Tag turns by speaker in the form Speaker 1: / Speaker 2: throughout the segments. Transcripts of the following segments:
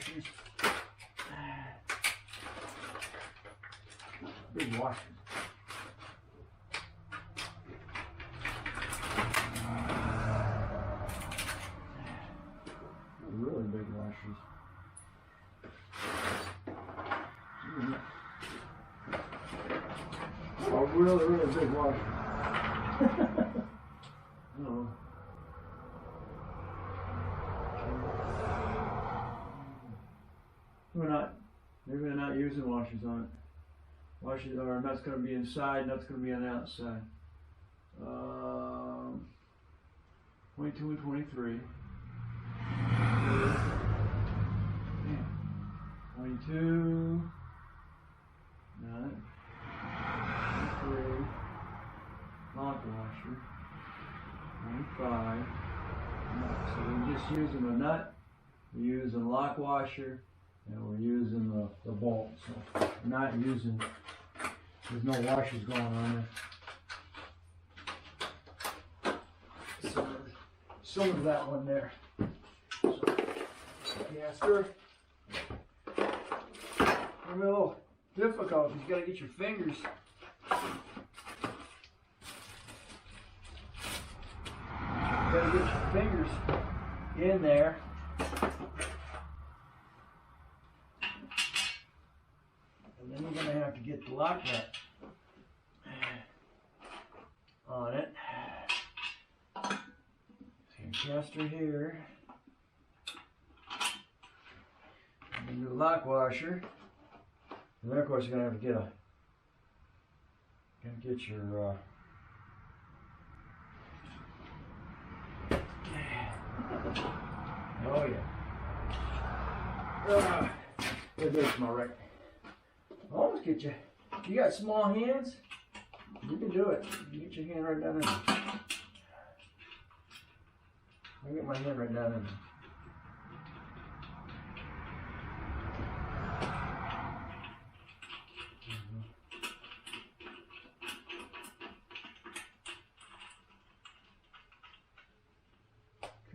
Speaker 1: washers. Big washers. Really big washers. Oh, really big washers. Oh. Maybe they're not using washers on it. Washers are nuts going to be inside, nuts going to be on the outside. 22 and 23. 22. 9. 23. Lock washer. 25. Nut. So we're just using a nut. We're using a lock washer. And we're using the bolt, so we're not using, there's no washers going on there. Similar to that one there. So, caster. A little difficult, you gotta get your fingers. You gotta get your fingers in there. And then you're going to have to get the lock nut on it. So your caster here. And then your lock washer. And then of course you're going to have to get your oh yeah. There's my right. Almost get you. You got small hands? You can do it. You get your hand right down in there. I get my hand right down in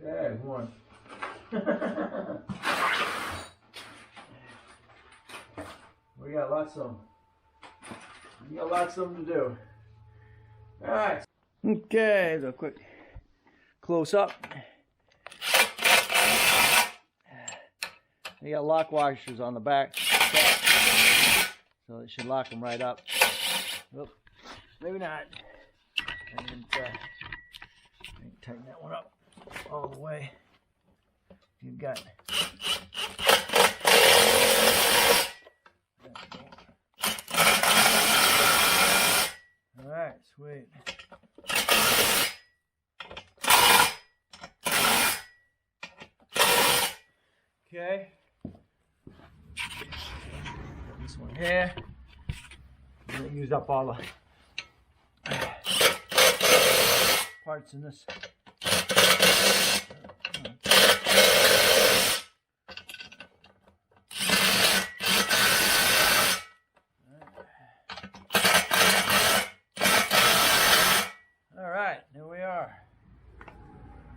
Speaker 1: there. Okay, one. We got lots of them. We got lots of them to do. All right. Okay, so a quick close up. You got lock washers on the back, so it should lock them right up. Oop, maybe not. And tighten that one up all the way. You've got. All right, sweet. Okay. This one here. I'm gonna use up all the parts in this.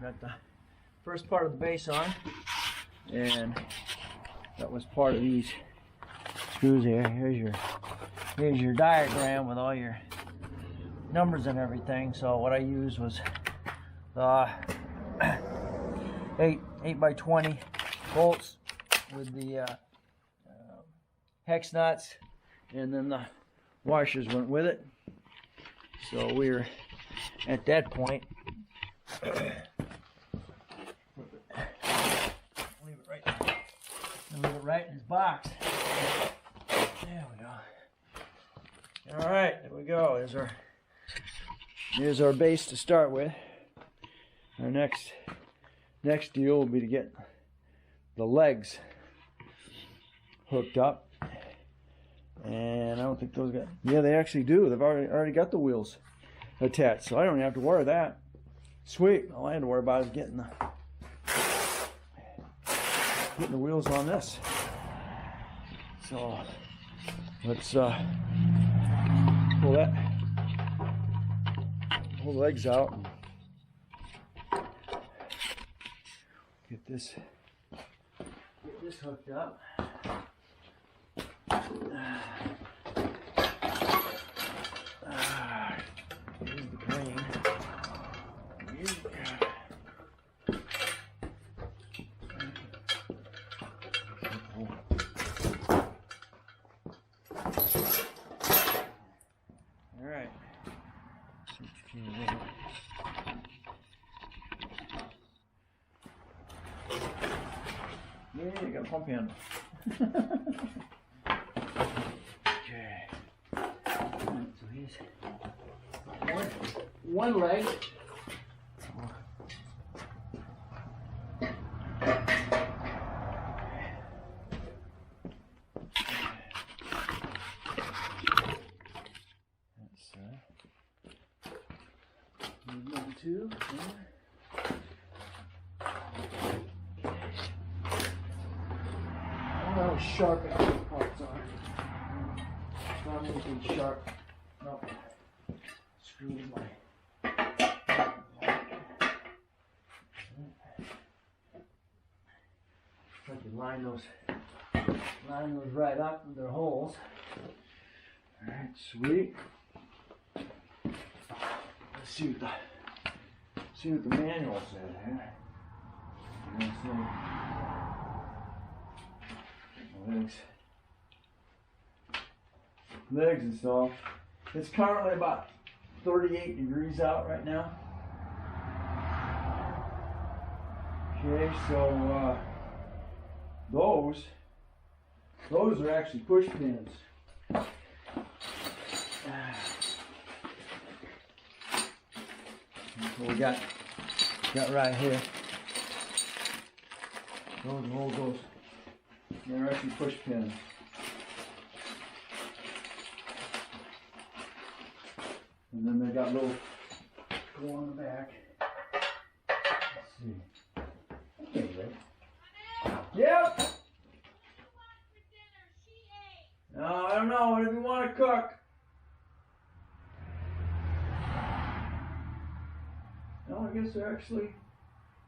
Speaker 1: Got the first part of the base on, and that was part of these screws here. Here's your diagram with all your numbers and everything. So what I used was the 8 by 20 bolts with the hex nuts, and then the washers went with it. So we're at that point. Leave it right in his box. There we go. All right, there we go. Here's our base to start with. Our next deal will be to get the legs hooked up. And I don't think those got. Yeah, they actually do. They've already got the wheels attached, so I don't even have to worry that. Sweet. All I had to worry about is getting the wheels on this. So let's pull the legs out and get this this hooked up. Here's the crane. All right. Yeah, you got a pump handle. Okay. Right, so here's one leg. That's number two. I don't know how sharp the parts are. Not anything sharp. Nope. Screw with my. Try to line those right up with their holes. All right, sweet. Let's see what the manual said here. Legs and stuff. It's currently about 38 degrees out right now. Okay, so those are actually push pins. So we got right here. Those hold those. They're actually push pins. And then they got little go on the back. Let's see. Okay, Rick. Yep. No, I don't know. Whatever you want to cook. No, I guess they're actually.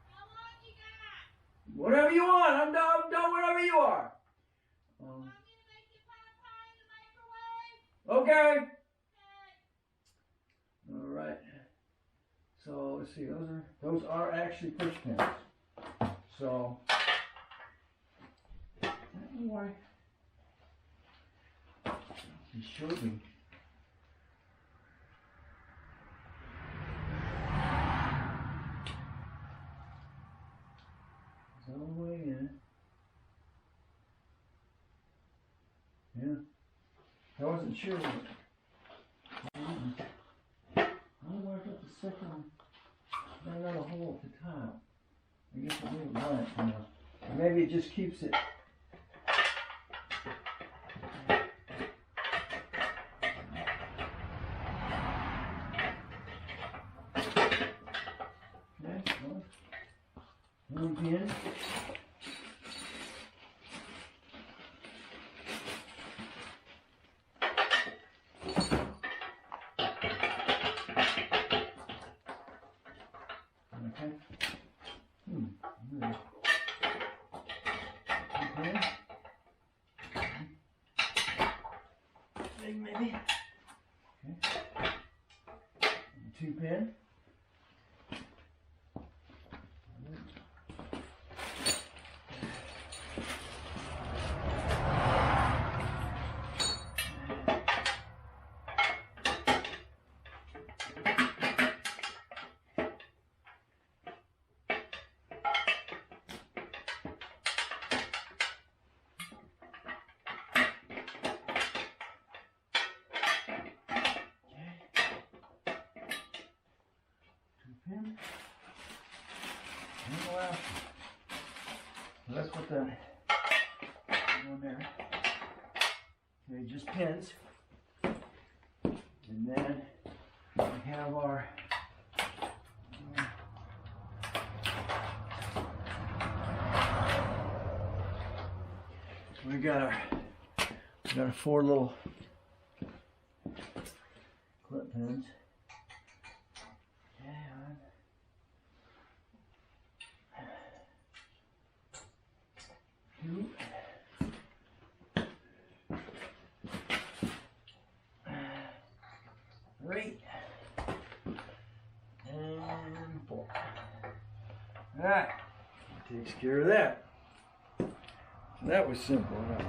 Speaker 2: How long you got?
Speaker 1: Whatever you want. I'm done whatever you are.
Speaker 2: Want me to make you pot pie in the microwave?
Speaker 1: Okay.
Speaker 2: Okay.
Speaker 1: All right. So let's see. Those are actually push pins. So I don't know why he showed me. It's all the way in. Yeah. I wasn't sure. I don't know where I got the second one. I got a hole at the top. I guess I didn't want it now. Or maybe it just keeps it. Okay, one pin. Okay. Okay. Big maybe. Okay. 2 pin. Pin. And the last one. So that's what the one there. Okay, just pins. And then we have our we got our 4 little clip pins. 2, 3, and 4. Alright, takes care of that. So that was simple enough.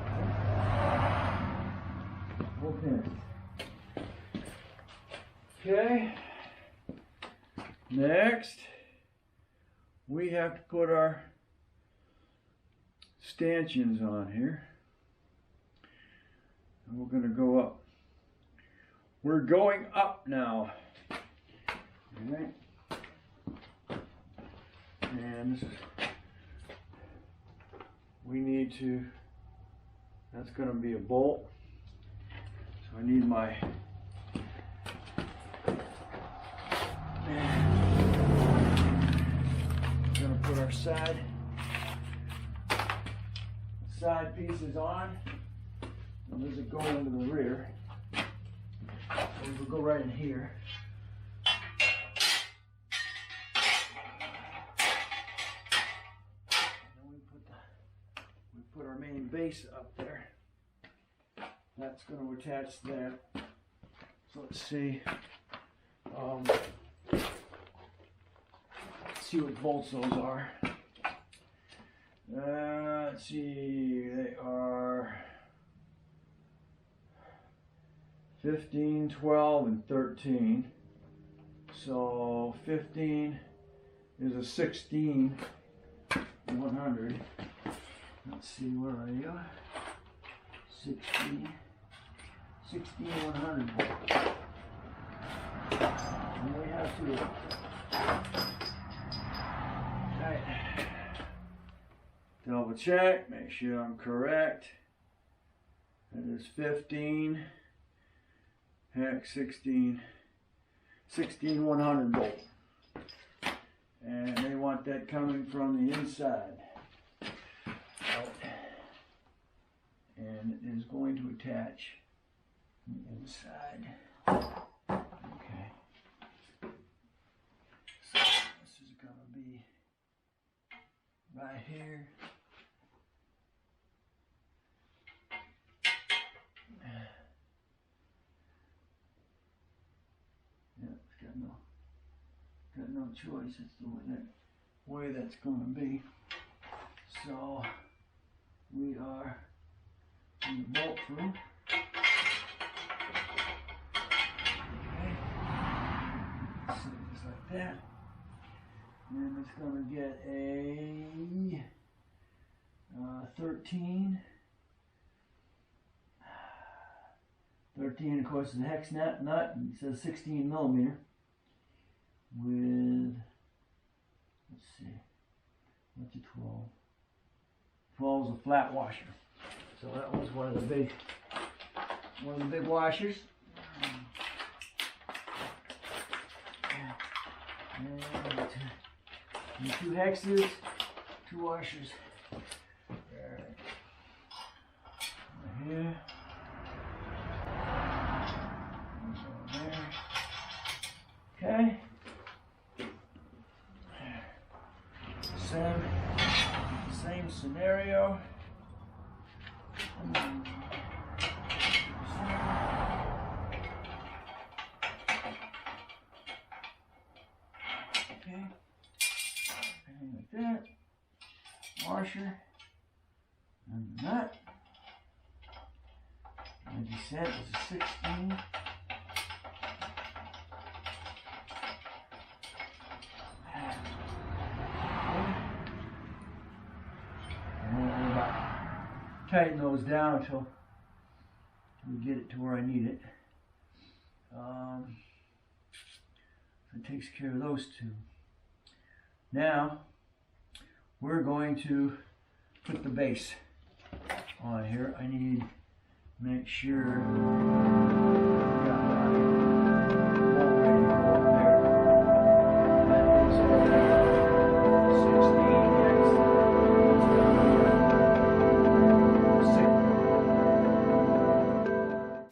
Speaker 1: Okay. Next, we have to put our stanchions on here. And we're going to go up. We're going up now. Alright. And this is, we need to, that's going to be a bolt. So I need my, we're going to put our side pieces on. And these will go into the rear. These will go right in here. Put our main base up there. That's going to attach to that. So let's see. Let's see what bolts those are. Let's see. They are 15, 12, and 13. So 15 is a 16 100. Let's see, where are you? 16 100. And we have to. Right. Double check, make sure I'm correct. That is 15, heck, 16 100 bolt. And they want that coming from the inside. And it is going to attach the inside. Okay. So this is going to be right here. Yeah, it's got no choice. It's the way that's going to be. So we are in the bolt through. Okay. So just like that. And it's going to get a 13. 13, of course, is a hex nut. And it says 16 millimeter with, let's see, what's a 12? 12 is a flat washer. So that was one of the big washers. And 2 hexes, 2 washers. Right here. There. Okay. Same scenario. Okay. Anything like that. Washer. And the nut. Like you said, it's a 16. Tighten those down until we get it to where I need it. So it takes care of those 2. Now we're going to put the base on here. I need to make sure